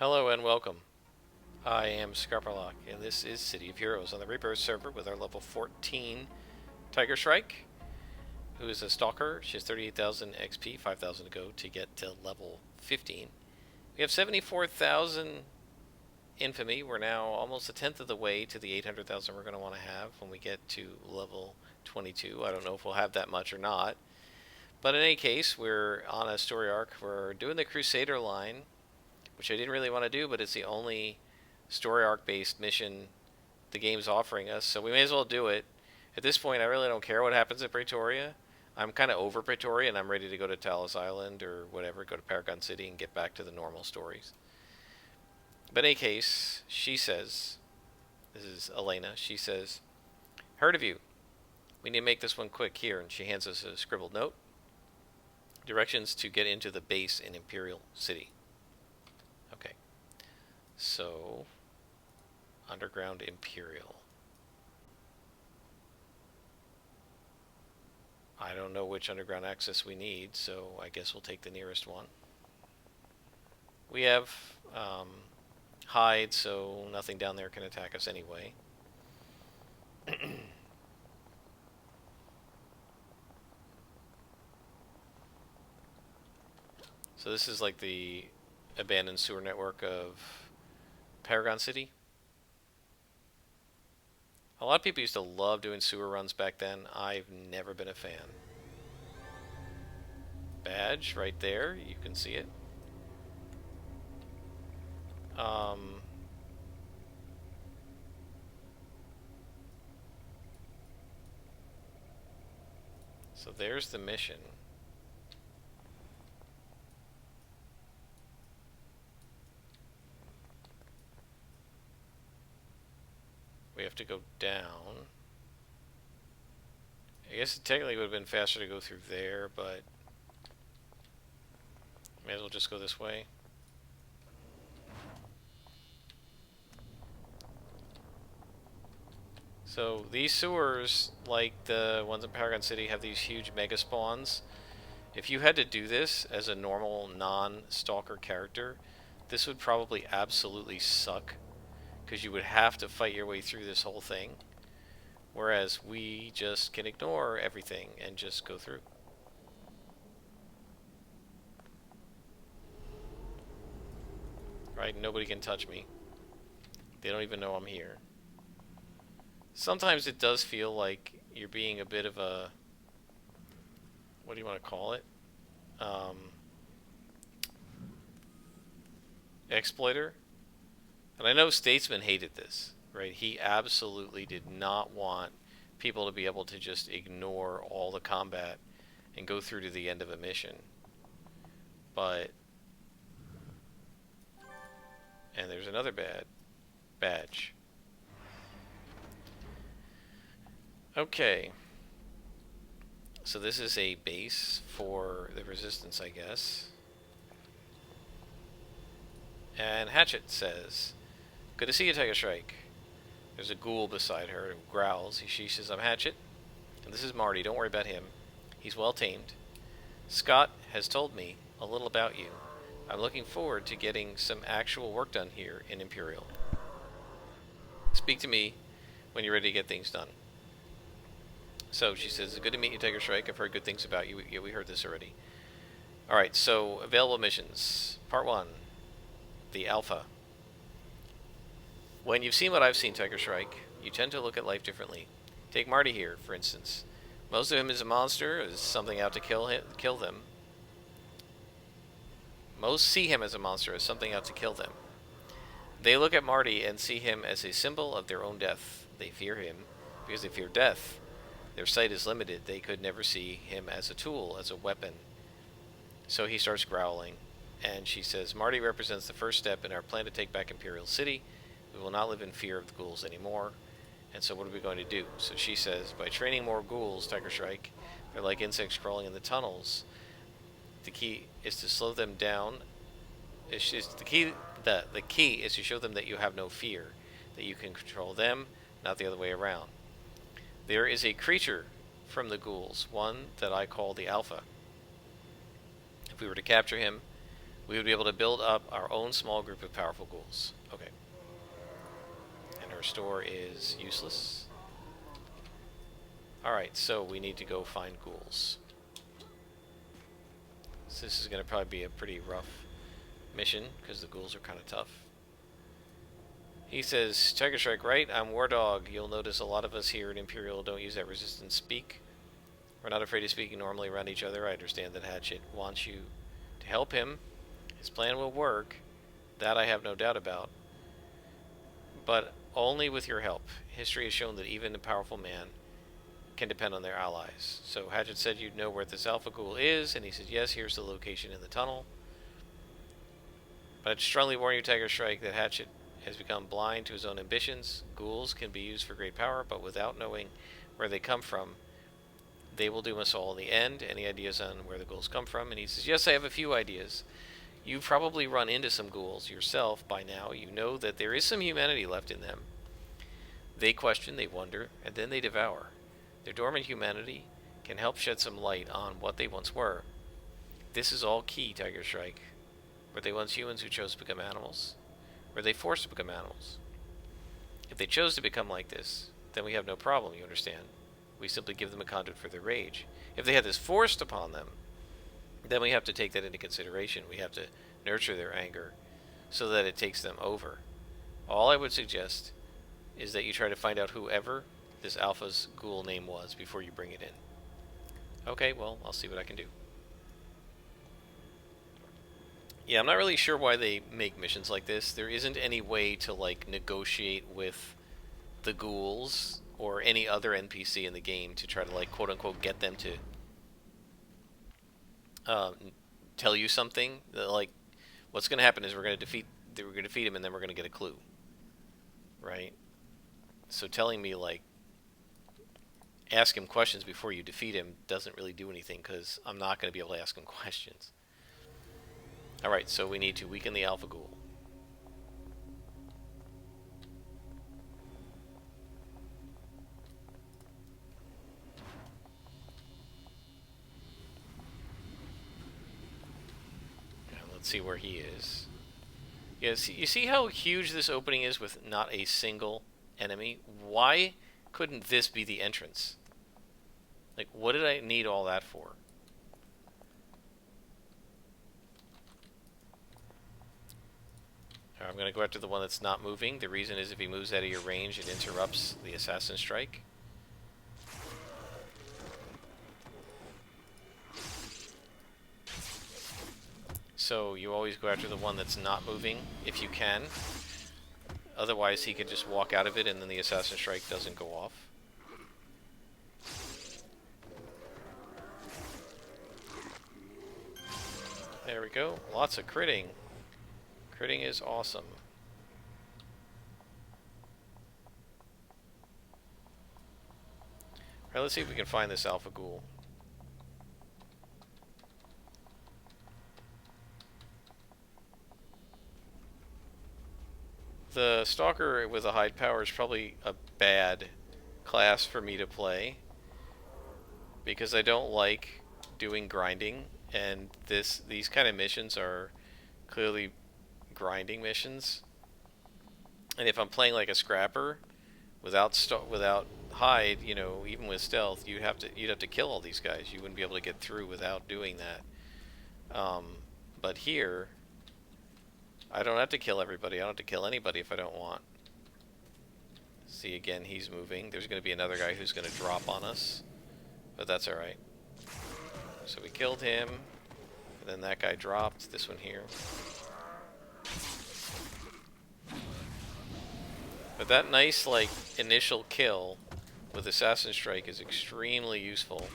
Hello and welcome. I am Scarperlock, and this is City of Heroes on the Rebirth server with our level 14 Tiger Shrike, who is a Stalker. She has 38,000 XP, 5,000 to go to get to level 15. We have 74,000 infamy. We're now almost a tenth of the way to the 800,000 we're going to want to have when we get to level 22. I don't know if we'll have that much or not. But in any case, we're on a story arc. We're doing the Crusader line, which I didn't really want to do, but it's the only story arc based mission the game's offering us, so we may as well do it. At this point, I really don't care what happens at Pretoria. I'm kind of over Pretoria, and I'm ready to go to Talos Island or whatever, go to Paragon City and get back to the normal stories. But in any case, she says, this is Elena, she says, heard of you. We need to make this one quick here, and she hands us a scribbled note. Directions to get into the base in Imperial City. Okay. So, Underground Imperial. I don't know which underground access we need, so I guess we'll take the nearest one. We have hide, so nothing down there can attack us anyway. So this is like the abandoned sewer network of Paragon City. A lot of people used to love doing sewer runs back then. I've never been a fan. Badge right there, you can see it. So there's the mission. We have to go down. I guess it technically would have been faster to go through there, but may as well just go this way. So these sewers, like the ones in Paragon City, have these huge mega spawns. If you had to do this as a normal non-stalker character, this would probably absolutely suck, because you would have to fight your way through this whole thing. Whereas we just can ignore everything and just go through. Right? Nobody can touch me. They don't even know I'm here. Sometimes it does feel like you're being a bit of a... what do you want to call it? Exploiter. And I know Statesman hated this, right? He absolutely did not want people to be able to just ignore all the combat and go through to the end of a mission. But... and there's another badge. Okay. So this is a base for the Resistance, I guess. And Hatchet says, good to see you, Tiger Shrike. There's a ghoul beside her who growls. She says, I'm Hatchet, and this is Marty. Don't worry about him. He's well tamed. Scott has told me a little about you. I'm looking forward to getting some actual work done here in Imperial. Speak to me when you're ready to get things done. So she says, good to meet you, Tiger Shrike. I've heard good things about you. Yeah, we heard this already. Alright, so available missions. Part 1. The Alpha. When you've seen what I've seen, Tiger Shrike, you tend to look at life differently. Take Marty here, for instance. Most of him is a monster, is something out to kill them. Most see him as a monster, as something out to kill them. They look at Marty and see him as a symbol of their own death. They fear him because they fear death. Their sight is limited. They could never see him as a tool, as a weapon. So he starts growling, and she says, Marty represents the first step in our plan to take back Imperial City. We will not live in fear of the ghouls anymore. And so what are we going to do? So she says, by training more ghouls, Tiger Shrike, they're like insects crawling in the tunnels. The key is to slow them down. The key is to show them that you have no fear, that you can control them, not the other way around. There is a creature from the ghouls, one that I call the Alpha. If we were to capture him, we would be able to build up our own small group of powerful ghouls. Okay. And our store is useless. Alright, so we need to go find ghouls. So this is going to probably be a pretty rough mission, because the ghouls are kind of tough. He says, Tiger Shrike, right? I'm War Dog. You'll notice a lot of us here at Imperial don't use that resistance speak. We're not afraid of speaking normally around each other. I understand that Hatchet wants you to help him. His plan will work. That I have no doubt about. But only with your help. History has shown that even a powerful man can depend on their allies. So Hatchet said you'd know where this Alpha Ghoul is, and he said, yes, here's the location in the tunnel. But I'd strongly warn you, Tiger Shrike, that Hatchet has become blind to his own ambitions. Ghouls can be used for great power, but without knowing where they come from, they will doom us all in the end. Any ideas on where the ghouls come from? And he says, yes, I have a few ideas. You've probably run into some ghouls yourself by now. You know that there is some humanity left in them. They question, they wonder, and then they devour. Their dormant humanity can help shed some light on what they once were. This is all key, Tiger Shrike. Were they once humans who chose to become animals? Were they forced to become animals? If they chose to become like this, then we have no problem, you understand. We simply give them a conduit for their rage. If they had this forced upon them, then we have to take that into consideration. We have to nurture their anger so that it takes them over. All I would suggest is that you try to find out whoever this Alpha's ghoul name was before you bring it in. Okay, well, I'll see what I can do. Yeah, I'm not really sure why they make missions like this. There isn't any way to, like, negotiate with the ghouls or any other NPC in the game to try to, like, quote-unquote get them to tell you something. Like, what's going to happen is we're going to defeat him, and then we're going to get a clue. Right? So telling me, like, ask him questions before you defeat him doesn't really do anything, because I'm not going to be able to ask him questions. Alright, so we need to weaken the Alpha Ghoul. Now, let's see where he is. Yeah, you see how huge this opening is with not a single enemy? Why couldn't this be the entrance? Like, what did I need all that for? I'm going to go after the one that's not moving. The reason is if he moves out of your range, it interrupts the assassin strike. So you always go after the one that's not moving, if you can. Otherwise, he could just walk out of it and then the assassin strike doesn't go off. There we go. Lots of critting. Critting is awesome. Alright, let's see if we can find this Alpha Ghoul. The Stalker with a high power is probably a bad class for me to play, because I don't like doing grinding, and these kind of missions are clearly grinding missions. And if I'm playing like a scrapper without hide, you know, even with stealth, you'd have to kill all these guys. You wouldn't be able to get through without doing that. But here, I don't have to kill everybody. I don't have to kill anybody if I don't want. See, again, he's moving. There's going to be another guy who's going to drop on us, but that's all right. So we killed him, and then that guy dropped. This one here. But that nice, like, initial kill with Assassin Strike is extremely useful.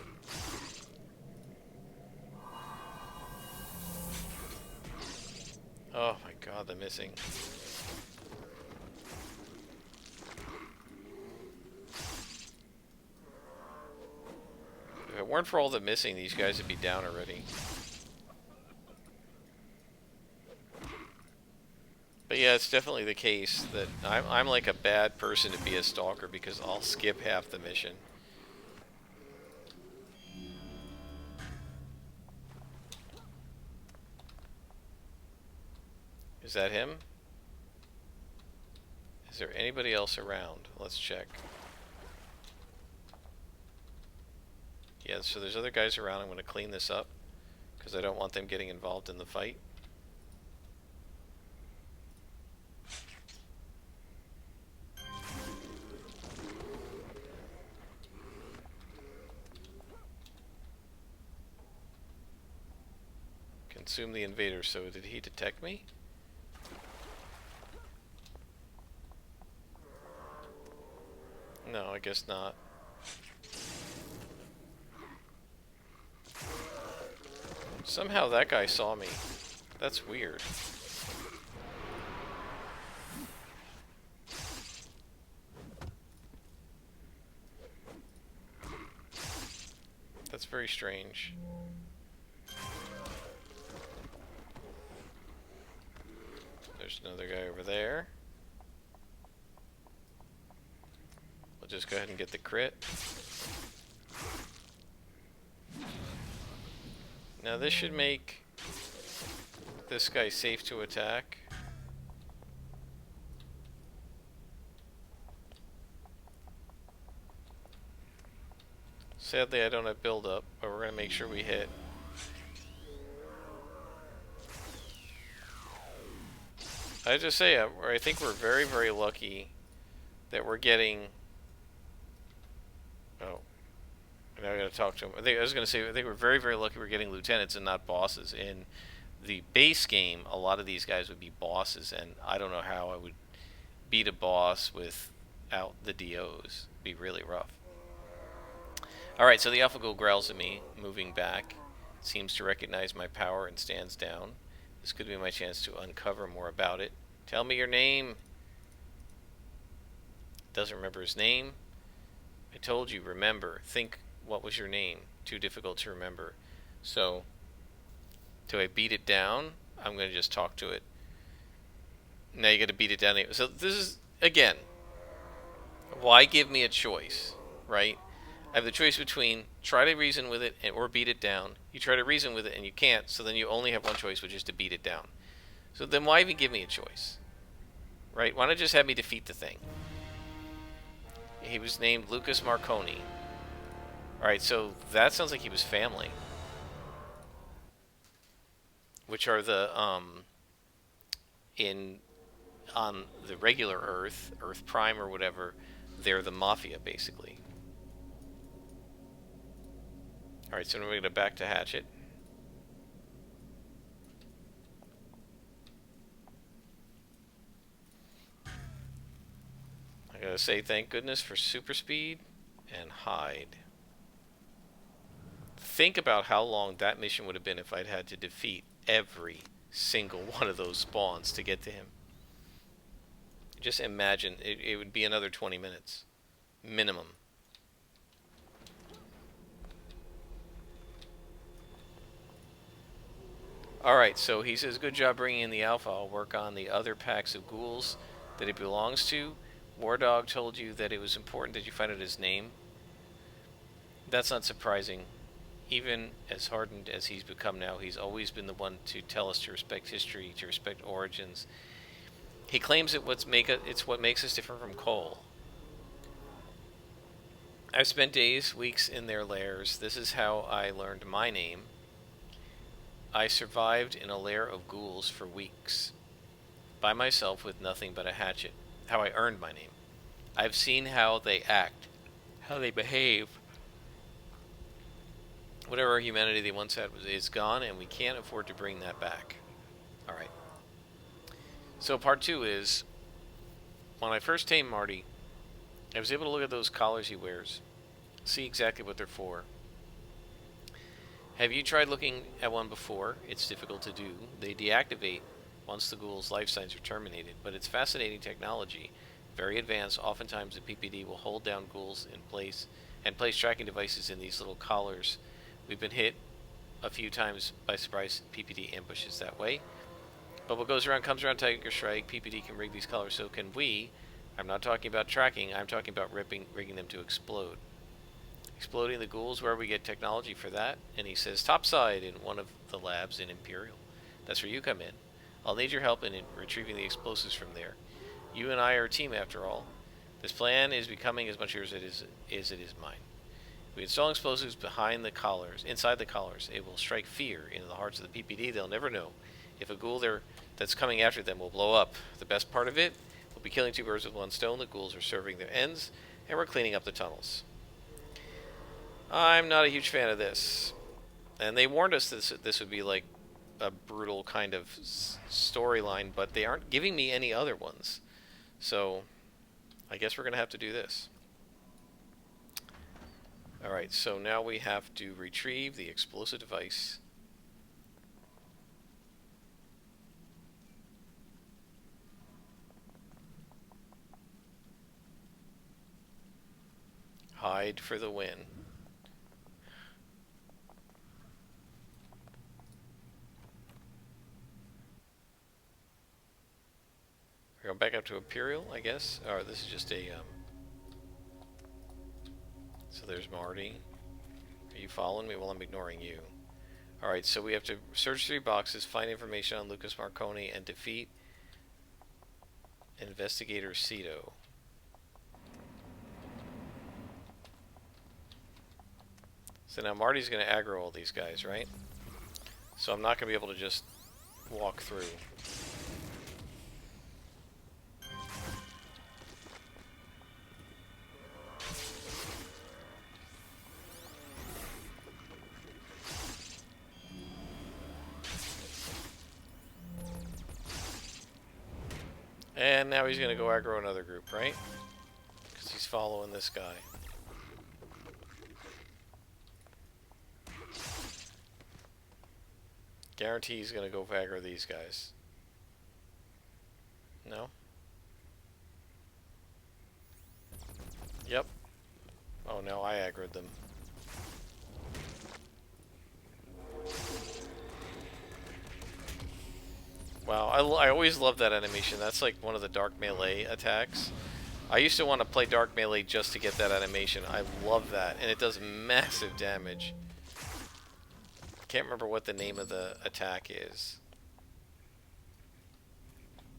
Oh my god, the missing. If it weren't for all the missing, these guys would be down already. But yeah, it's definitely the case that I'm like a bad person to be a Stalker, because I'll skip half the mission. Is that him? Is there anybody else around? Let's check. Yeah, so there's other guys around. I'm going to clean this up because I don't want them getting involved in the fight. Consume the invader. So did he detect me? No, I guess not. Somehow that guy saw me. That's weird. That's very strange. There's another guy over there. We'll just go ahead and get the crit. Now this should make this guy safe to attack. Sadly, I don't have build up, but we're going to make sure we hit. I just say, I think we're very, very lucky that we're getting... Oh. Now I gotta talk to him. I was gonna say, I think we're very, very lucky we're getting lieutenants and not bosses. In the base game, a lot of these guys would be bosses, and I don't know how I would beat a boss without the DOs. It'd be really rough. Alright, so the AlphaGo growls at me, moving back. Seems to recognize my power and stands down. This could be my chance to uncover more about it. Tell me your name. Doesn't remember his name. I told you, remember. Think, what was your name? Too difficult to remember. So, do I beat it down? I'm going to just talk to it. Now you got to beat it down. So this is, again, why give me a choice, right? I have the choice between try to reason with it or beat it down. You try to reason with it and you can't, so then you only have one choice, which is to beat it down. So then why even give me a choice? Right? Why not just have me defeat the thing? He was named Lucas Marconi. Alright, so that sounds like he was family. Which are the, on the regular Earth, Earth Prime or whatever, they're the Mafia, basically. Alright, so we're going to back to Hatchet. I gotta say thank goodness for super speed and hide. Think about how long that mission would have been if I'd had to defeat every single one of those spawns to get to him. Just imagine, it would be another 20 minutes. Minimum. Alright, so he says, good job bringing in the Alpha. I'll work on the other packs of ghouls that it belongs to. War Dog told you that it was important that you find out his name. That's not surprising. Even as hardened as he's become now, he's always been the one to tell us to respect history, to respect origins. He claims it's what makes us different from Cole. I've spent days, weeks in their lairs. This is how I learned my name. I survived in a lair of ghouls for weeks, by myself with nothing but a hatchet. How I earned my name. I've seen how they act, how they behave. Whatever humanity they once had is gone, and we can't afford to bring that back. Alright. So part 2 is, when I first tamed Marty, I was able to look at those collars he wears, see exactly what they're for. Have you tried looking at one before? It's difficult to do. They deactivate once the ghoul's life signs are terminated, but it's fascinating technology. Very advanced. Oftentimes the PPD will hold down ghouls in place and place tracking devices in these little collars. We've been hit a few times by surprise PPD ambushes that way. But what goes around comes around, Tiger Shrike. PPD can rig these collars, so can we. I'm not talking about tracking, I'm talking about rigging them to explode. Exploding the ghouls, where we get technology for that. And he says topside in one of the labs in Imperial. That's where you come in. I'll need your help in retrieving the explosives from there. You and I are a team after all. This plan is becoming as much yours as it is mine. We install explosives behind the collars, inside the collars. It will strike fear into the hearts of the PPD. They'll never know if a ghoul that's coming after them will blow up. The best part of it, we'll be killing two birds with one stone. The ghouls are serving their ends, and we're cleaning up the tunnels. I'm not a huge fan of this. And they warned us this would be like a brutal kind of storyline, but they aren't giving me any other ones. So, I guess we're going to have to do this. Alright, so now we have to retrieve the explosive device. Hide for the win. We're going back up to Imperial, I guess. Or this is just a, So there's Marty. Are you following me? Well, I'm ignoring you. Alright, so we have to search 3 boxes, find information on Lucas Marconi, and defeat Investigator Cito. So now Marty's going to aggro all these guys, right? So I'm not going to be able to just walk through. And now he's going to go aggro another group, right? Because he's following this guy. Guarantee he's going to go aggro these guys. No? Yep. Oh no, I aggroed them. Wow, I always love that animation. That's like one of the dark melee attacks. I used to want to play dark melee just to get that animation. I love that, and it does massive damage. Can't remember what the name of the attack is.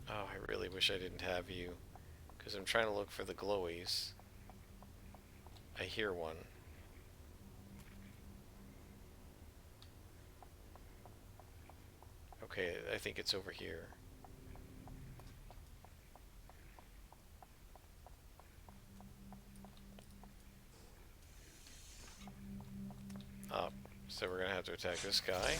Oh, I really wish I didn't have you, because I'm trying to look for the glowies. I hear one. Okay, I think it's over here. Up. So we're gonna have to attack this guy.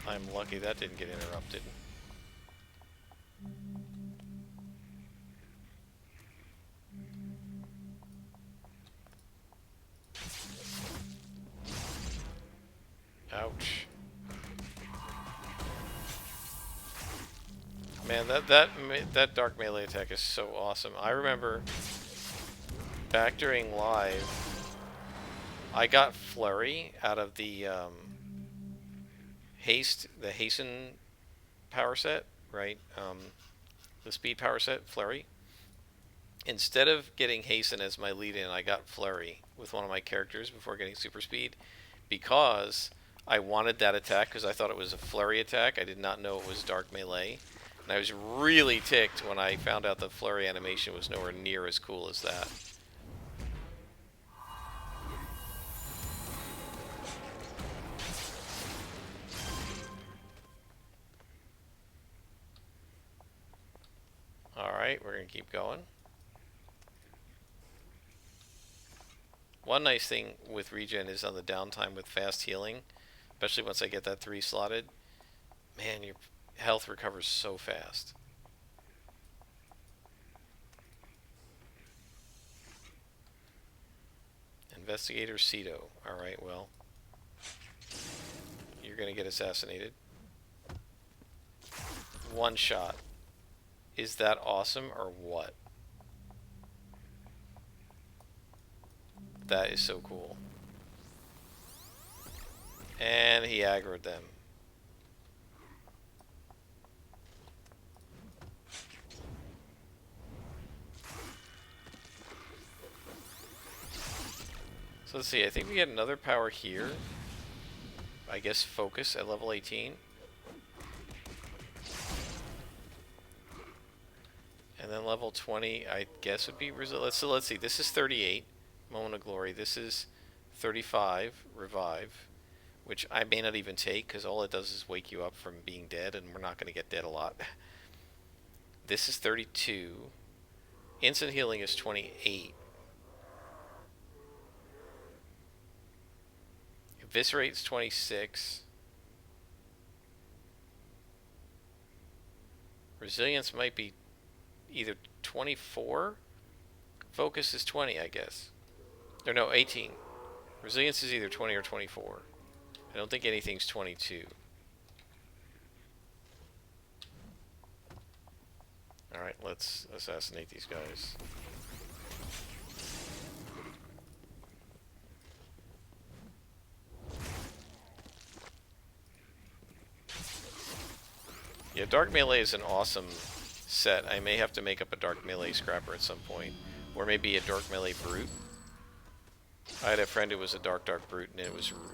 I'm lucky that didn't get interrupted. Ouch. Man, that dark melee attack is so awesome. I remember back during live, I got Flurry out of the Hasten power set, right? The speed power set, Flurry. Instead of getting Hasten as my lead-in, I got Flurry with one of my characters before getting super speed, because I wanted that attack because I thought it was a Flurry attack. I did not know it was dark melee. And I was really ticked when I found out the Flurry animation was nowhere near as cool as that. Alright, we're going to keep going. One nice thing with regen is on the downtime with fast healing, especially once I get that 3 slotted. Man, your health recovers so fast. Investigator Cito. Alright, well, you're going to get assassinated. One shot. Is that awesome or what? That is so cool. And he aggroed them. So let's see, I think we get another power here. I guess, focus at level 18. And then level 20, I guess, would be resilience. So let's see. This is 38, Moment of Glory. This is 35, Revive, which I may not even take because all it does is wake you up from being dead, and we're not going to get dead a lot. This is 32. Instant healing is 28. Eviscerate's 26. Resilience might be either 24. Focus is 20, I guess. Or no, 18. Resilience is either 20 or 24. I don't think anything's 22. Alright, let's assassinate these guys. Yeah, Dark Melee is an awesome set. I may have to make up a Dark Melee Scrapper at some point. Or maybe a Dark Melee Brute. I had a friend who was a Dark Brute, and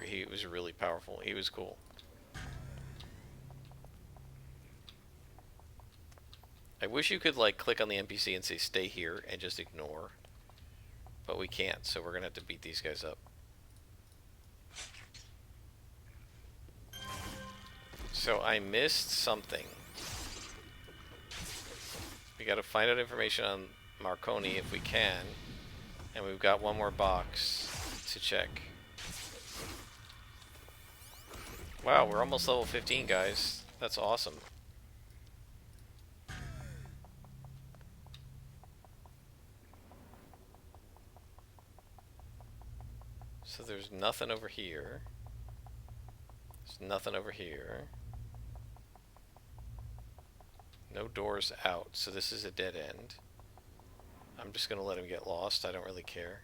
he was really powerful. He was cool. I wish you could, like, click on the NPC and say stay here and just ignore. But we can't, so we're going to have to beat these guys up. So I missed something. We got to find out information on Marconi if we can. And we've got one more box to check. Wow, we're almost level 15, guys. That's awesome. So there's nothing over here. There's nothing over here. No doors out, so this is a dead end. I'm just going to let him get lost. I don't really care.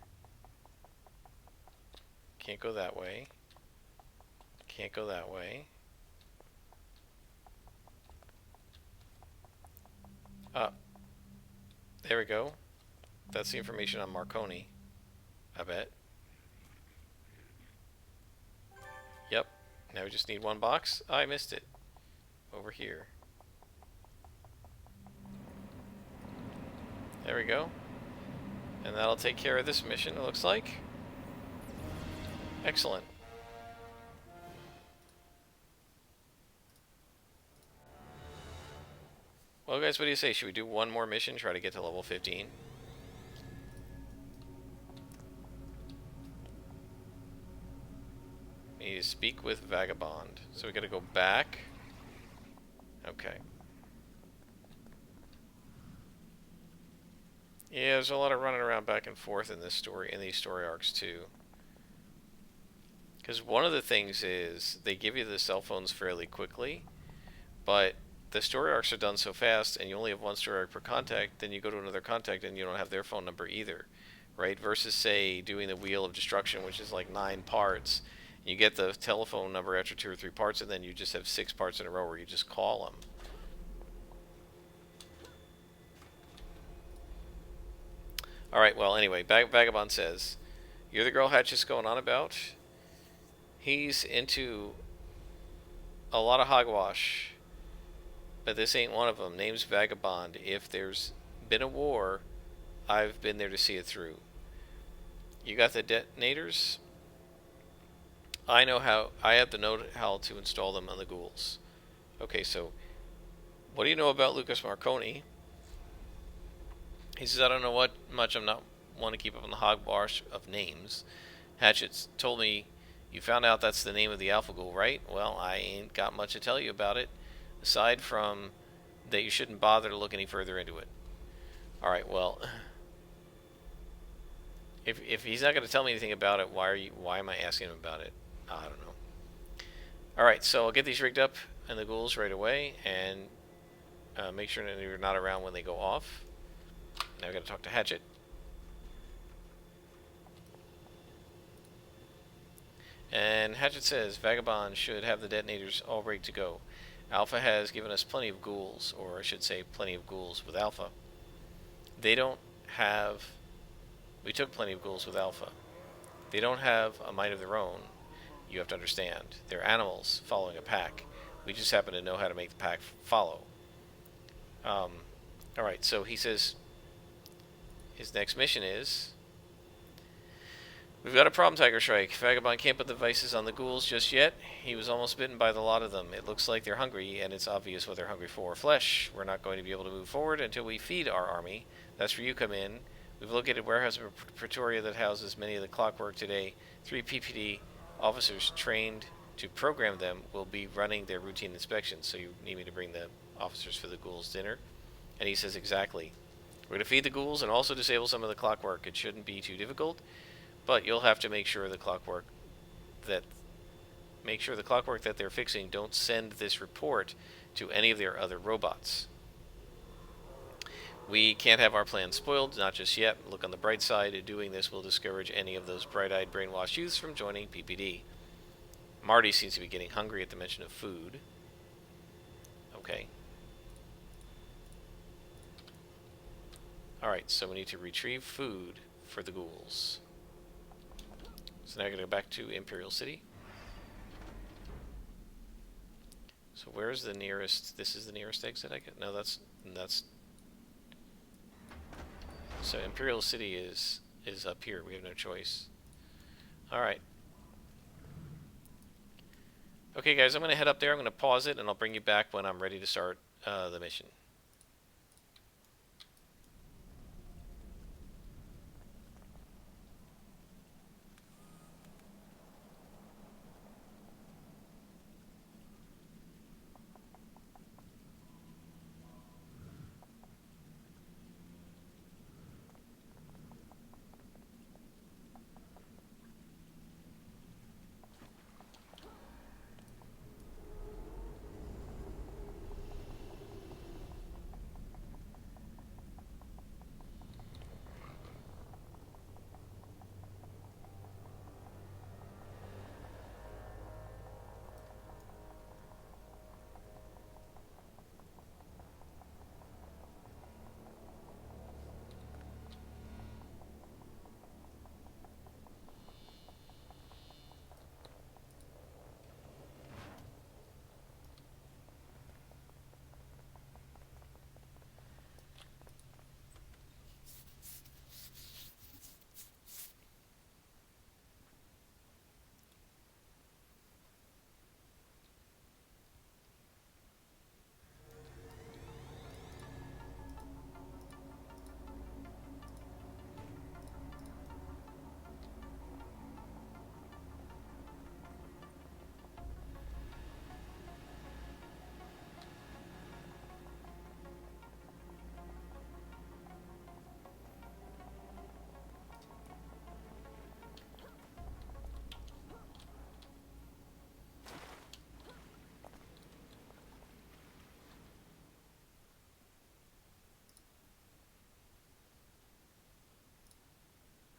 Can't go that way. Can't go that way. There we go. That's the information on Marconi, I bet. Yep. Now we just need one box. Oh, I missed it. Over here. There we go. And that'll take care of this mission, it looks like. Excellent. Well, guys, what do you say? Should we do one more mission, try to get to level 15? We need to speak with Vagabond. So we gotta go back. Okay. Yeah, there's a lot of running around back and forth in this story, in these story arcs too. Because one of the things is they give you the cell phones fairly quickly, but the story arcs are done so fast, and you only have one story arc per contact. Then you go to another contact, and you don't have their phone number either, right? Versus say doing the Wheel of Destruction, which is like 9 parts. You get the telephone number after 2 or 3 parts, and then you just have 6 parts in a row where you just call them. Alright, well, anyway, Vagabond says, "You're the girl Hatch is going on about? He's into a lot of hogwash, but this ain't one of them. Name's Vagabond. If there's been a war, I've been there to see it through. You got the detonators? I have the know-how to install them on the ghouls." Okay, so what do you know about Lucas Marconi? He says, "I don't know what much. I'm not want to keep up on the hogwash of names. Hatchet's told me you found out that's the name of the Alpha Ghoul, right? Well, I ain't got much to tell you about it, aside from that you shouldn't bother to look any further into it." Alright, well, if he's not going to tell me anything about it, why am I asking him about it? I don't know. Alright, so I'll get these rigged up and the ghouls right away, and make sure that you're not around when they go off. Now I've got to talk to Hatchet. And Hatchet says, "Vagabond should have the detonators all ready to go. Alpha has given us plenty of ghouls, or I should say plenty of ghouls with Alpha. They don't have... We took plenty of ghouls with Alpha. They don't have a mind of their own. You have to understand. They're animals following a pack. We just happen to know how to make the pack follow. Alright, so he says his next mission is... We've got a problem, Tiger Shrike. Vagabond can't put the vices on the ghouls just yet. He was almost bitten by the lot of them. It looks like they're hungry, and it's obvious what they're hungry for. Flesh. We're not going to be able to move forward until we feed our army. That's where you come in. We've located a warehouse in Pretoria that houses many of the clockwork today. 3 PPD officers trained to program them will be running their routine inspections. So you need me to bring the officers for the ghouls' dinner? And he says, exactly. We're going to feed the ghouls and also disable some of the clockwork. It shouldn't be too difficult. But you'll have to make sure the clockwork that they're fixing don't send this report to any of their other robots. We can't have our plans spoiled, not just yet. Look on the bright side. Doing this will discourage any of those bright-eyed, brainwashed youths from joining PPD. Marty seems to be getting hungry at the mention of food. Okay. Alright, so we need to retrieve food for the ghouls. So now I'm going to go back to Imperial City. So where's the nearest... This is the nearest exit I get? No, that's... So Imperial City is up here. We have no choice. Alright. Okay, guys, I'm going to head up there. I'm going to pause it, and I'll bring you back when I'm ready to start the mission.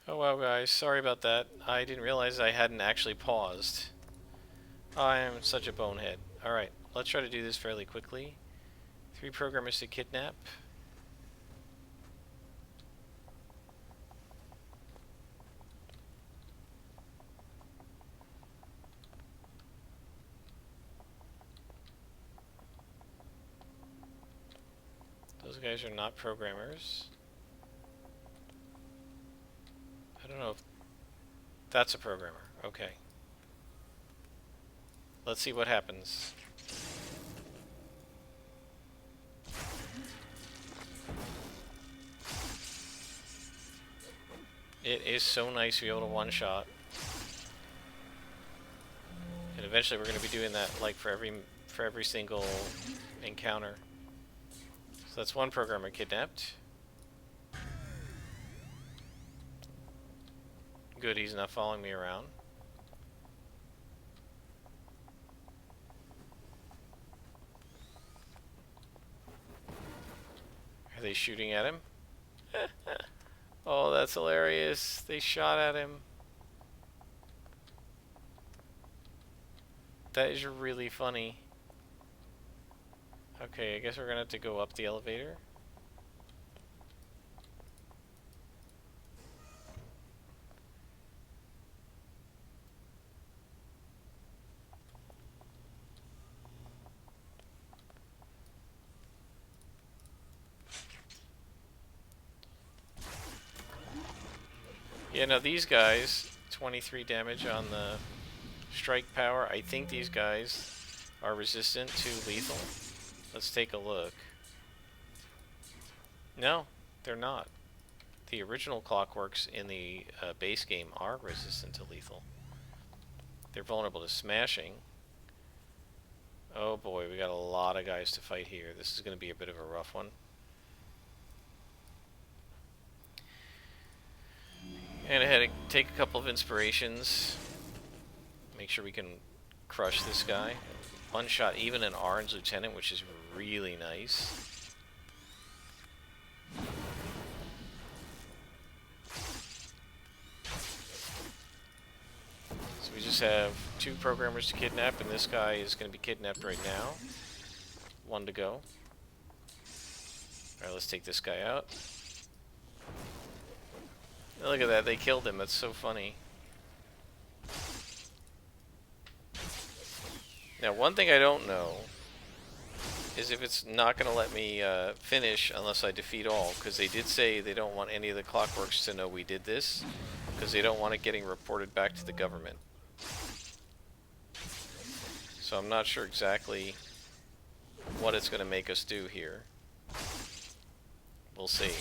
Oh wow, guys, sorry about that. I didn't realize I hadn't actually paused. I am such a bonehead. Alright, let's try to do this fairly quickly. 3 programmers to kidnap. Those guys are not programmers. I don't know if that's a programmer. Okay. Let's see what happens. It is so nice to be able to one-shot. And eventually we're going to be doing that like for every single encounter. So that's one programmer kidnapped. Good, he's not following me around. Are they shooting at him? Oh, that's hilarious. They shot at him. That is really funny. Okay, I guess we're gonna have to go up the elevator. Yeah, now these guys, 23 damage on the strike power. I think these guys are resistant to lethal. Let's take a look. No, they're not. The original Clockworks in the base game are resistant to lethal. They're vulnerable to smashing. Oh boy, we got a lot of guys to fight here. This is going to be a bit of a rough one. And I had to take a couple of inspirations. Make sure we can crush this guy. One shot even an orange lieutenant, which is really nice. So we just have 2 programmers to kidnap, and this guy is going to be kidnapped right now. 1 to go. Alright, let's take this guy out. Look at that, they killed him. That's so funny. Now, one thing I don't know is if it's not going to let me finish unless I defeat all, because they did say they don't want any of the Clockworks to know we did this, because they don't want it getting reported back to the government. So I'm not sure exactly what it's going to make us do here. We'll see.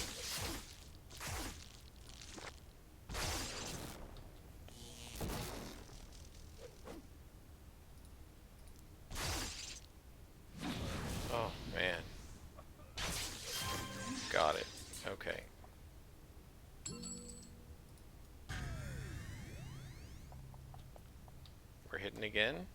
Oh, man. Got it. Okay. We're hitting again.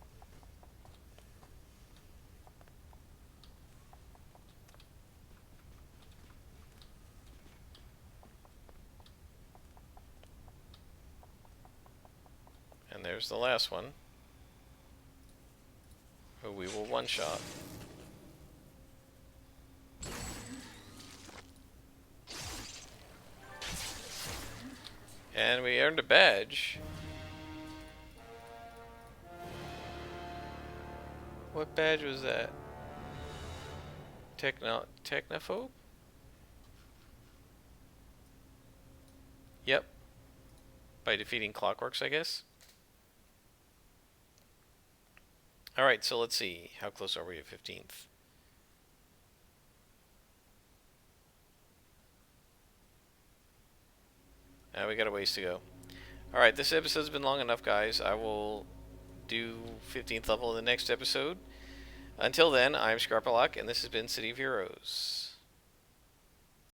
And there's the last one, who we will one-shot. And we earned a badge. What badge was that? Technophobe? Yep. By defeating Clockworks, I guess. Alright, so let's see. How close are we to 15th? We got a ways to go. Alright, this episode's been long enough, guys. I will do 15th level in the next episode. Until then, I'm Scarpalock, and this has been City of Heroes.